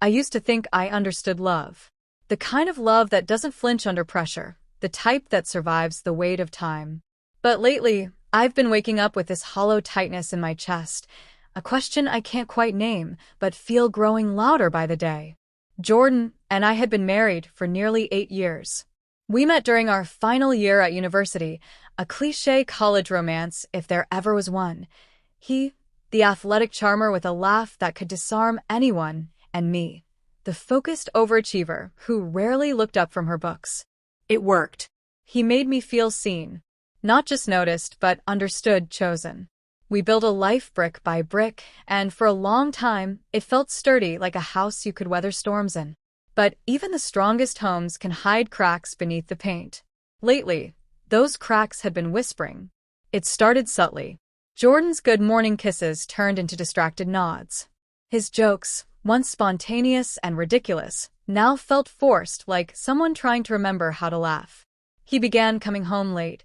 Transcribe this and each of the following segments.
I used to think I understood love. The kind of love that doesn't flinch under pressure, the type that survives the weight of time. But lately, I've been waking up with this hollow tightness in my chest, a question I can't quite name, but feel growing louder by the day. Jordan and I had been married for nearly 8 years. We met during our final year at university, a cliché college romance if there ever was one. He, the athletic charmer with a laugh that could disarm anyone, and me, the focused overachiever who rarely looked up from her books. It worked. He made me feel seen. Not just noticed, but understood, chosen. We built a life brick by brick, and for a long time, it felt sturdy like a house you could weather storms in. But even the strongest homes can hide cracks beneath the paint. Lately, those cracks had been whispering. It started subtly. Jordan's good morning kisses turned into distracted nods. His jokes, once spontaneous and ridiculous, now felt forced, like someone trying to remember how to laugh. He began coming home late,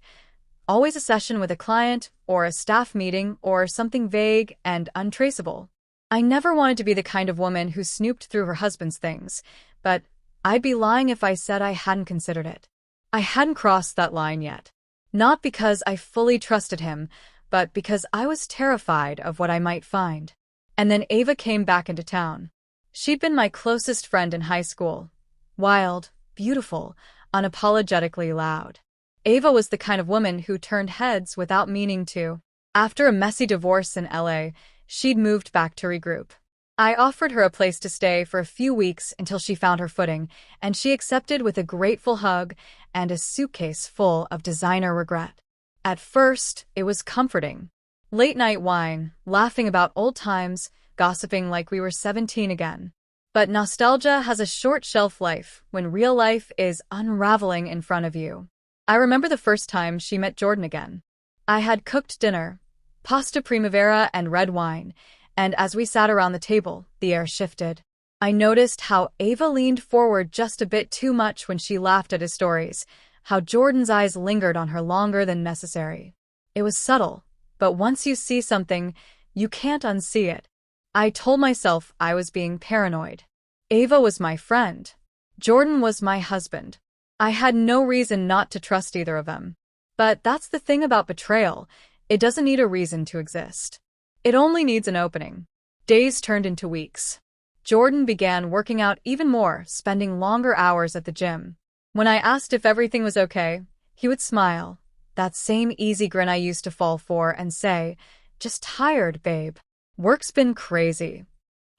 always a session with a client, or a staff meeting, or something vague and untraceable. I never wanted to be the kind of woman who snooped through her husband's things, but I'd be lying if I said I hadn't considered it. I hadn't crossed that line yet. Not because I fully trusted him, but because I was terrified of what I might find. And then Ava came back into town. She'd been my closest friend in high school. Wild, beautiful, unapologetically loud. Ava was the kind of woman who turned heads without meaning to. After a messy divorce in LA, she'd moved back to regroup. I offered her a place to stay for a few weeks until she found her footing, and she accepted with a grateful hug and a suitcase full of designer regret. At first, it was comforting. Late-night wine, laughing about old times, gossiping like we were 17 again. But nostalgia has a short shelf life when real life is unraveling in front of you. I remember the first time she met Jordan again. I had cooked dinner, pasta primavera and red wine, and as we sat around the table, the air shifted. I noticed how Ava leaned forward just a bit too much when she laughed at his stories, how Jordan's eyes lingered on her longer than necessary. It was subtle, but once you see something, you can't unsee it. I told myself I was being paranoid. Ava was my friend. Jordan was my husband. I had no reason not to trust either of them. But that's the thing about betrayal. It doesn't need a reason to exist. It only needs an opening. Days turned into weeks. Jordan began working out even more, spending longer hours at the gym. When I asked if everything was okay, he would smile, that same easy grin I used to fall for, and say, "Just tired, babe. Work's been crazy."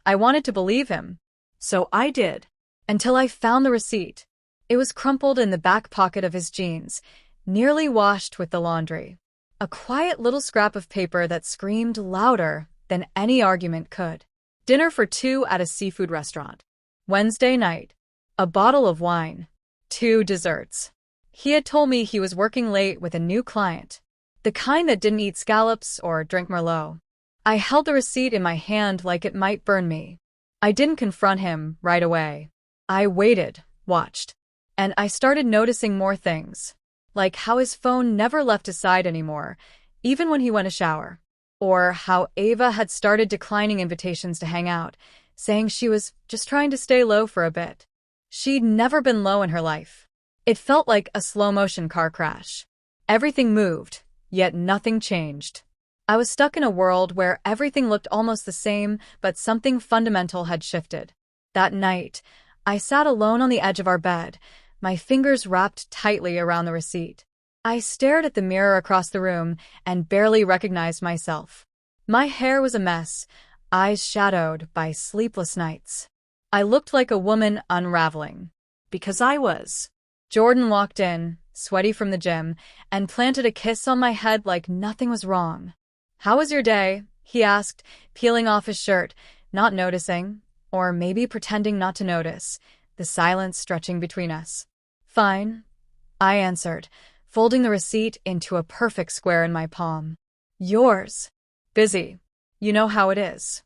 I wanted to believe him. So I did. Until I found the receipt. It was crumpled in the back pocket of his jeans, nearly washed with the laundry. A quiet little scrap of paper that screamed louder than any argument could. Dinner for 2 at a seafood restaurant. Wednesday night. A bottle of wine. 2 desserts. He had told me he was working late with a new client. The kind that didn't eat scallops or drink Merlot. I held the receipt in my hand like it might burn me. I didn't confront him right away. I waited, watched. And I started noticing more things. Like how his phone never left his side anymore, even when he went to shower. Or how Ava had started declining invitations to hang out, saying she was just trying to stay low for a bit. She'd never been low in her life. It felt like a slow-motion car crash. Everything moved, yet nothing changed. I was stuck in a world where everything looked almost the same, but something fundamental had shifted. That night, I sat alone on the edge of our bed, my fingers wrapped tightly around the receipt. I stared at the mirror across the room and barely recognized myself. My hair was a mess, eyes shadowed by sleepless nights. I looked like a woman unraveling. Because I was. Jordan walked in, sweaty from the gym, and planted a kiss on my head like nothing was wrong. "How was your day?" he asked, peeling off his shirt, not noticing, or maybe pretending not to notice, the silence stretching between us. "Fine," I answered, folding the receipt into a perfect square in my palm. "Yours?" "Busy. You know how it is."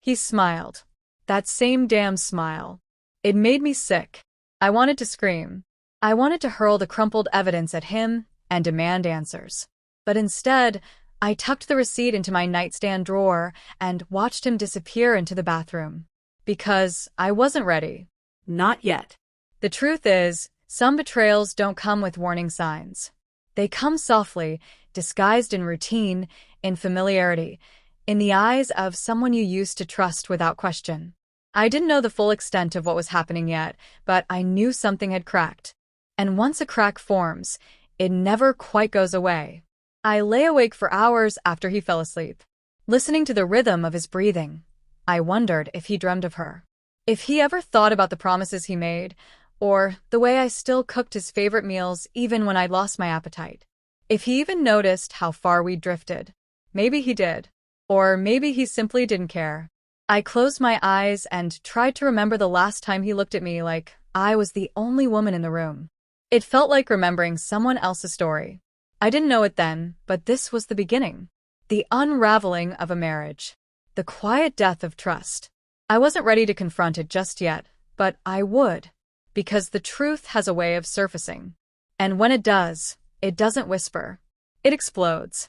He smiled. That same damn smile. It made me sick. I wanted to scream. I wanted to hurl the crumpled evidence at him and demand answers. But instead, I tucked the receipt into my nightstand drawer and watched him disappear into the bathroom. Because I wasn't ready. Not yet. The truth is, some betrayals don't come with warning signs. They come softly, disguised in routine, in familiarity, in the eyes of someone you used to trust without question. I didn't know the full extent of what was happening yet, but I knew something had cracked. And once a crack forms, it never quite goes away. I lay awake for hours after he fell asleep, listening to the rhythm of his breathing. I wondered if he dreamed of her, if he ever thought about the promises he made, or the way I still cooked his favorite meals even when I'd lost my appetite. If he even noticed how far we'd drifted. Maybe he did. Or maybe he simply didn't care. I closed my eyes and tried to remember the last time he looked at me like I was the only woman in the room. It felt like remembering someone else's story. I didn't know it then, but this was the beginning. The unraveling of a marriage. The quiet death of trust. I wasn't ready to confront it just yet, but I would. Because the truth has a way of surfacing. And when it does, it doesn't whisper. It explodes.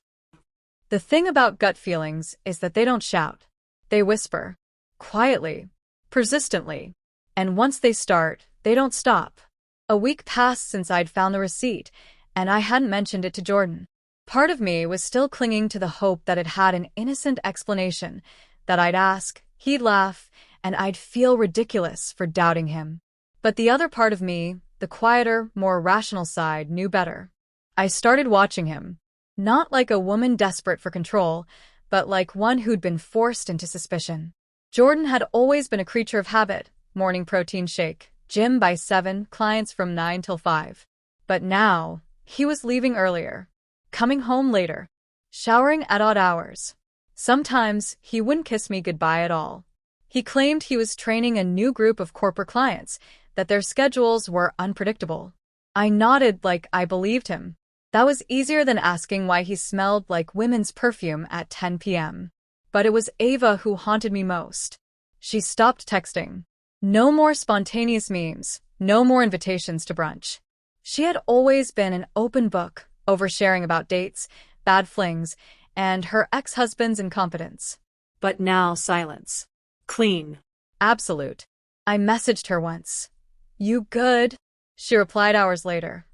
The thing about gut feelings is that they don't shout. They whisper. Quietly. Persistently. And once they start, they don't stop. A week passed since I'd found the receipt, and I hadn't mentioned it to Jordan. Part of me was still clinging to the hope that it had an innocent explanation, that I'd ask, he'd laugh, and I'd feel ridiculous for doubting him. But the other part of me, the quieter, more rational side, knew better. I started watching him. Not like a woman desperate for control, but like one who'd been forced into suspicion. Jordan had always been a creature of habit. Morning protein shake, gym by 7, clients from 9 till 5. But now, he was leaving earlier. Coming home later. Showering at odd hours. Sometimes, he wouldn't kiss me goodbye at all. He claimed he was training a new group of corporate clients, that their schedules were unpredictable. I nodded like I believed him. That was easier than asking why he smelled like women's perfume at 10 p.m. But it was Ava who haunted me most. She stopped texting. No more spontaneous memes, no more invitations to brunch. She had always been an open book, oversharing about dates, bad flings, and her ex-husband's incompetence. But now silence. Clean. Absolute. I messaged her once. You good? She replied hours later.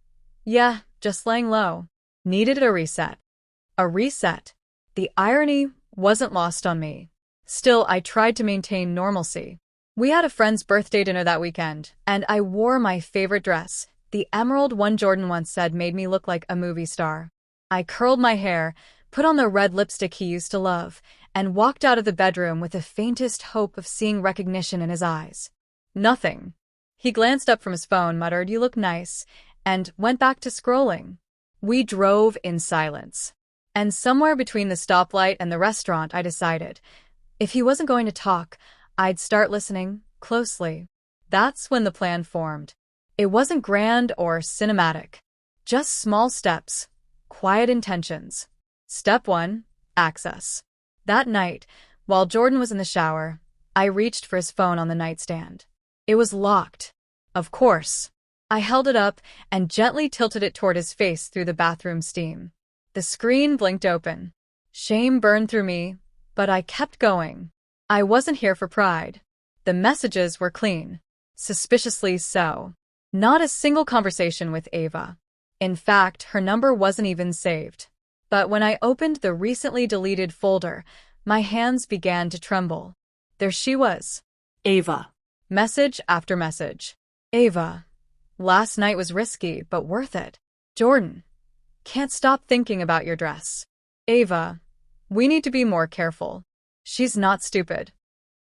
Yeah, just laying low. Needed a reset. A reset. The irony wasn't lost on me. Still, I tried to maintain normalcy. We had a friend's birthday dinner that weekend, and I wore my favorite dress, the emerald one Jordan once said made me look like a movie star. I curled my hair, put on the red lipstick he used to love, and walked out of the bedroom with the faintest hope of seeing recognition in his eyes. Nothing. He glanced up from his phone, muttered, "You look nice," and went back to scrolling. We drove in silence. And somewhere between the stoplight and the restaurant, I decided, if he wasn't going to talk, I'd start listening closely. That's when the plan formed. It wasn't grand or cinematic. Just small steps, quiet intentions. Step 1, access. That night, while Jordan was in the shower, I reached for his phone on the nightstand. It was locked. Of course. I held it up and gently tilted it toward his face through the bathroom steam. The screen blinked open. Shame burned through me, but I kept going. I wasn't here for pride. The messages were clean. Suspiciously so. Not a single conversation with Ava. In fact, her number wasn't even saved. But when I opened the recently deleted folder, my hands began to tremble. There she was. Ava. Message after message. Ava. Last night was risky, but worth it. Jordan. Can't stop thinking about your dress. Ava. We need to be more careful. She's not stupid.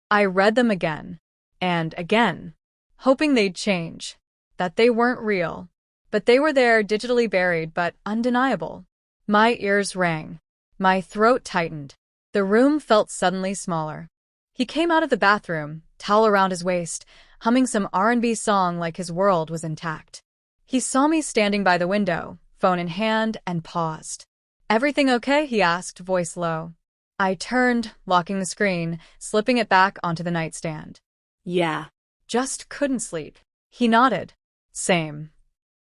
I read them again. And again. Hoping they'd change. That they weren't real. But they were there, digitally buried, but undeniable. My ears rang. My throat tightened. The room felt suddenly smaller. He came out of the bathroom, towel around his waist, humming some R&B song like his world was intact. He saw me standing by the window, phone in hand, and paused. Everything okay? He asked, voice low. I turned, locking the screen, slipping it back onto the nightstand. Yeah. Just couldn't sleep. He nodded. Same.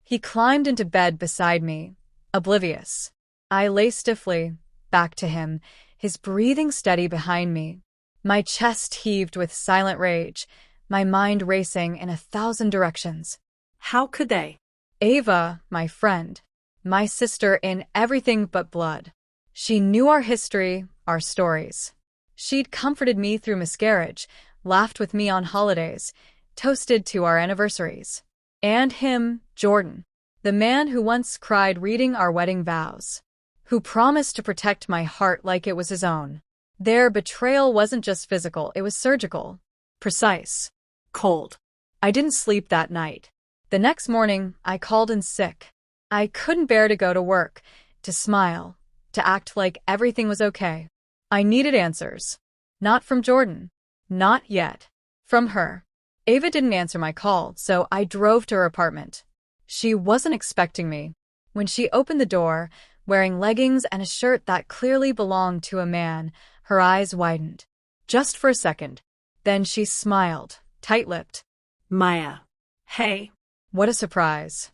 He climbed into bed beside me, oblivious. I lay stiffly, back to him, his breathing steady behind me. My chest heaved with silent rage, my mind racing in 1,000 directions. How could they? Ava, my friend, my sister in everything but blood. She knew our history, our stories. She'd comforted me through miscarriage, laughed with me on holidays, toasted to our anniversaries. And him, Jordan, the man who once cried reading our wedding vows, who promised to protect my heart like it was his own. Their betrayal wasn't just physical, it was surgical, precise, Cold. I didn't sleep that night. The next morning, I called in sick. I couldn't bear to go to work, to smile, to act like everything was okay. I needed answers. Not from Jordan. Not yet. From her. Ava didn't answer my call, so I drove to her apartment. She wasn't expecting me. When she opened the door, wearing leggings and a shirt that clearly belonged to a man, her eyes widened. Just for a second. Then she smiled, tight-lipped. Maya. Hey. What a surprise.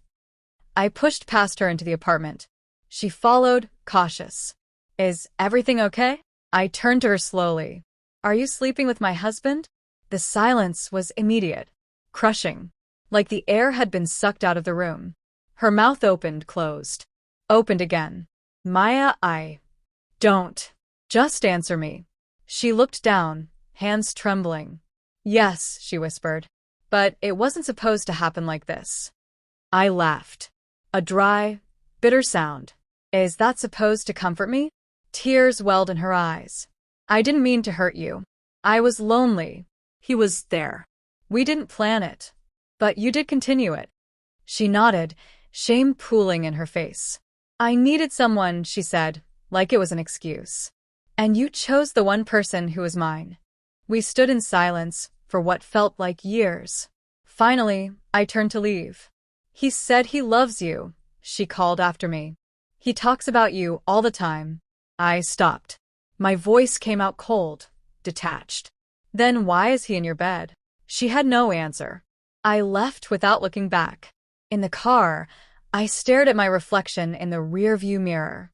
I pushed past her into the apartment. She followed, cautious. Is everything okay? I turned to her slowly. Are you sleeping with my husband? The silence was immediate, crushing, like the air had been sucked out of the room. Her mouth opened, closed, opened again. Maya, don't. Just answer me. She looked down, hands trembling. Yes, she whispered. But it wasn't supposed to happen like this. I laughed. A dry, bitter sound. Is that supposed to comfort me? Tears welled in her eyes. I didn't mean to hurt you. I was lonely. He was there. We didn't plan it. But you did continue it. She nodded, shame pooling in her face. I needed someone, she said, like it was an excuse. And you chose the one person who was mine. We stood in silence for what felt like years. Finally, I turned to leave. He said he loves you, she called after me. He talks about you all the time. I stopped. My voice came out cold, detached. Then why is he in your bed? She had no answer. I left without looking back. In the car, I stared at my reflection in the rearview mirror.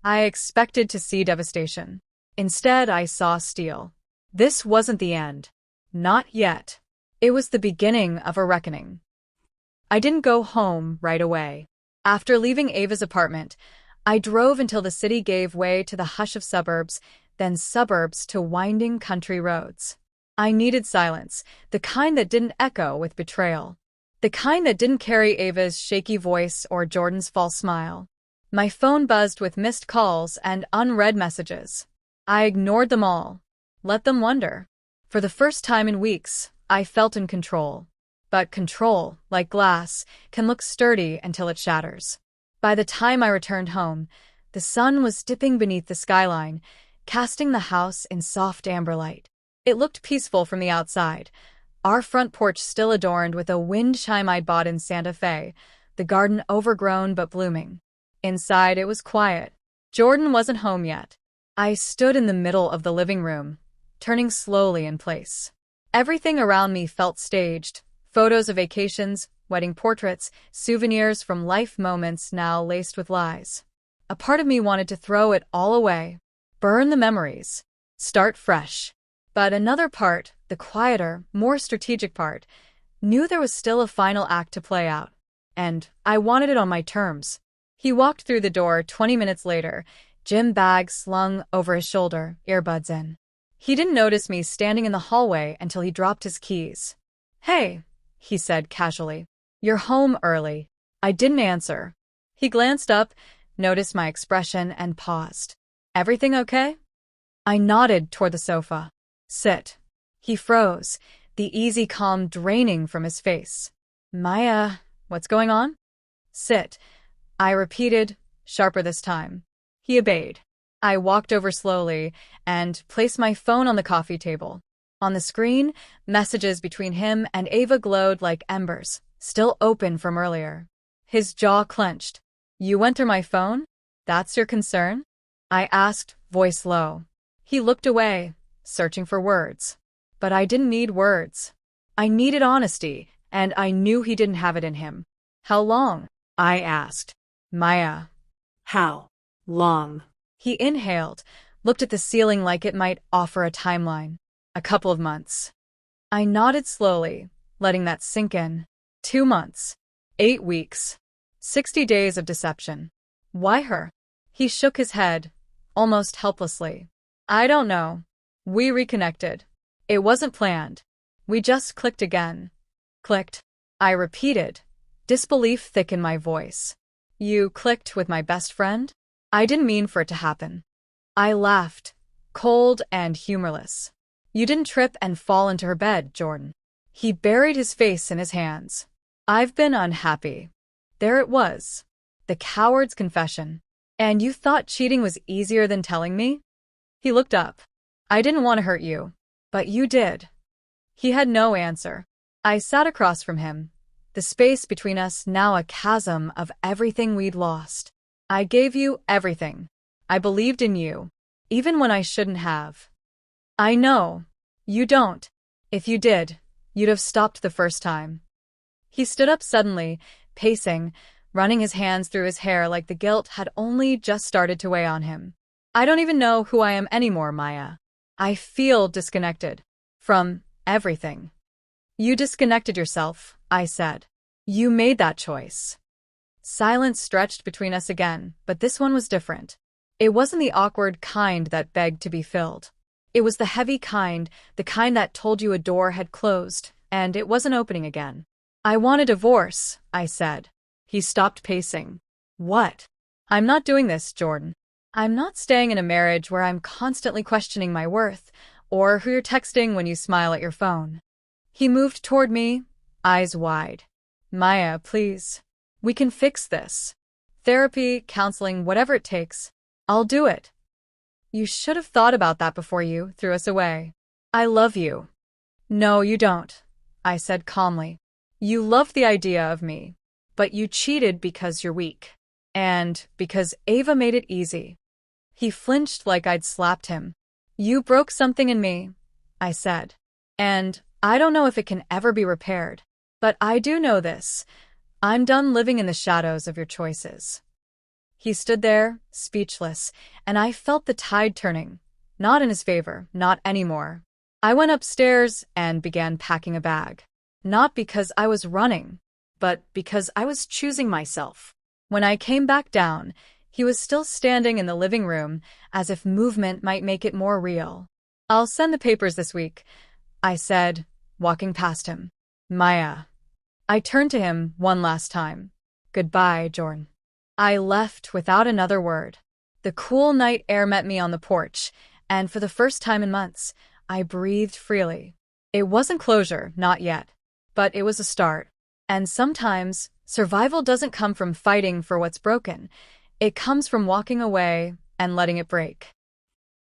I expected to see devastation. Instead, I saw steel. This wasn't the end. Not yet. It was the beginning of a reckoning. I didn't go home right away. After leaving Ava's apartment, I drove until the city gave way to the hush of suburbs, then suburbs to winding country roads. I needed silence, the kind that didn't echo with betrayal. The kind that didn't carry Ava's shaky voice or Jordan's false smile. My phone buzzed with missed calls and unread messages. I ignored them all. Let them wonder. For the first time in weeks, I felt in control. But control, like glass, can look sturdy until it shatters. By the time I returned home, the sun was dipping beneath the skyline, casting the house in soft amber light. It looked peaceful from the outside, our front porch still adorned with a wind chime I'd bought in Santa Fe, the garden overgrown but blooming. Inside, it was quiet. Jordan wasn't home yet. I stood in the middle of the living room, turning slowly in place. Everything around me felt staged. Photos of vacations, wedding portraits, souvenirs from life moments now laced with lies. A part of me wanted to throw it all away, burn the memories, start fresh. But another part, the quieter, more strategic part, knew there was still a final act to play out. And I wanted it on my terms. He walked through the door 20 minutes later, gym bag slung over his shoulder, earbuds in. He didn't notice me standing in the hallway until he dropped his keys. Hey, he said casually. You're home early. I didn't answer. He glanced up, noticed my expression, and paused. Everything okay? I nodded toward the sofa. Sit. He froze, the easy calm draining from his face. Maya, what's going on? Sit. I repeated, sharper this time. He obeyed. I walked over slowly and placed my phone on the coffee table. On the screen, messages between him and Ava glowed like embers, still open from earlier. His jaw clenched. You went through my phone? That's your concern? I asked, voice low. He looked away, searching for words. But I didn't need words. I needed honesty, and I knew he didn't have it in him. How long? I asked. Maya. How long? He inhaled, looked at the ceiling like it might offer a timeline. A couple of months. I nodded slowly, letting that sink in. 2 months. 8 weeks. 60 days of deception. Why her? He shook his head, almost helplessly. I don't know. We reconnected. It wasn't planned. We just clicked again. Clicked. I repeated, disbelief thick in my voice. You clicked with my best friend? I didn't mean for it to happen. I laughed, cold and humorless. You didn't trip and fall into her bed, Jordan. He buried his face in his hands. I've been unhappy. There it was. The coward's confession. And you thought cheating was easier than telling me? He looked up. I didn't want to hurt you, but you did. He had no answer. I sat across from him, the space between us now a chasm of everything we'd lost. I gave you everything. I believed in you, even when I shouldn't have. I know. You don't. If you did, you'd have stopped the first time. He stood up suddenly, pacing, running his hands through his hair like the guilt had only just started to weigh on him. I don't even know who I am anymore, Maya. I feel disconnected. From everything. You disconnected yourself, I said. You made that choice. Silence stretched between us again, but this one was different. It wasn't the awkward kind that begged to be filled. It was the heavy kind, the kind that told you a door had closed, and it wasn't opening again. I want a divorce, I said. He stopped pacing. What? I'm not doing this, Jordan. I'm not staying in a marriage where I'm constantly questioning my worth, or who you're texting when you smile at your phone. He moved toward me, eyes wide. Maya, please. We can fix this. Therapy, counseling, whatever it takes. I'll do it. You should have thought about that before you threw us away. I love you. No, you don't, I said calmly. You love the idea of me, but you cheated because you're weak. And because Ava made it easy. He flinched like I'd slapped him. You broke something in me, I said. And I don't know if it can ever be repaired. But I do know this. I'm done living in the shadows of your choices. He stood there, speechless, and I felt the tide turning. Not in his favor, not anymore. I went upstairs and began packing a bag. Not because I was running, but because I was choosing myself. When I came back down, he was still standing in the living room, as if movement might make it more real. I'll send the papers this week, I said, walking past him. Maya. I turned to him one last time. Goodbye, Jordan. I left without another word. The cool night air met me on the porch, and for the first time in months, I breathed freely. It wasn't closure, not yet, but it was a start. And sometimes, survival doesn't come from fighting for what's broken. It comes from walking away and letting it break.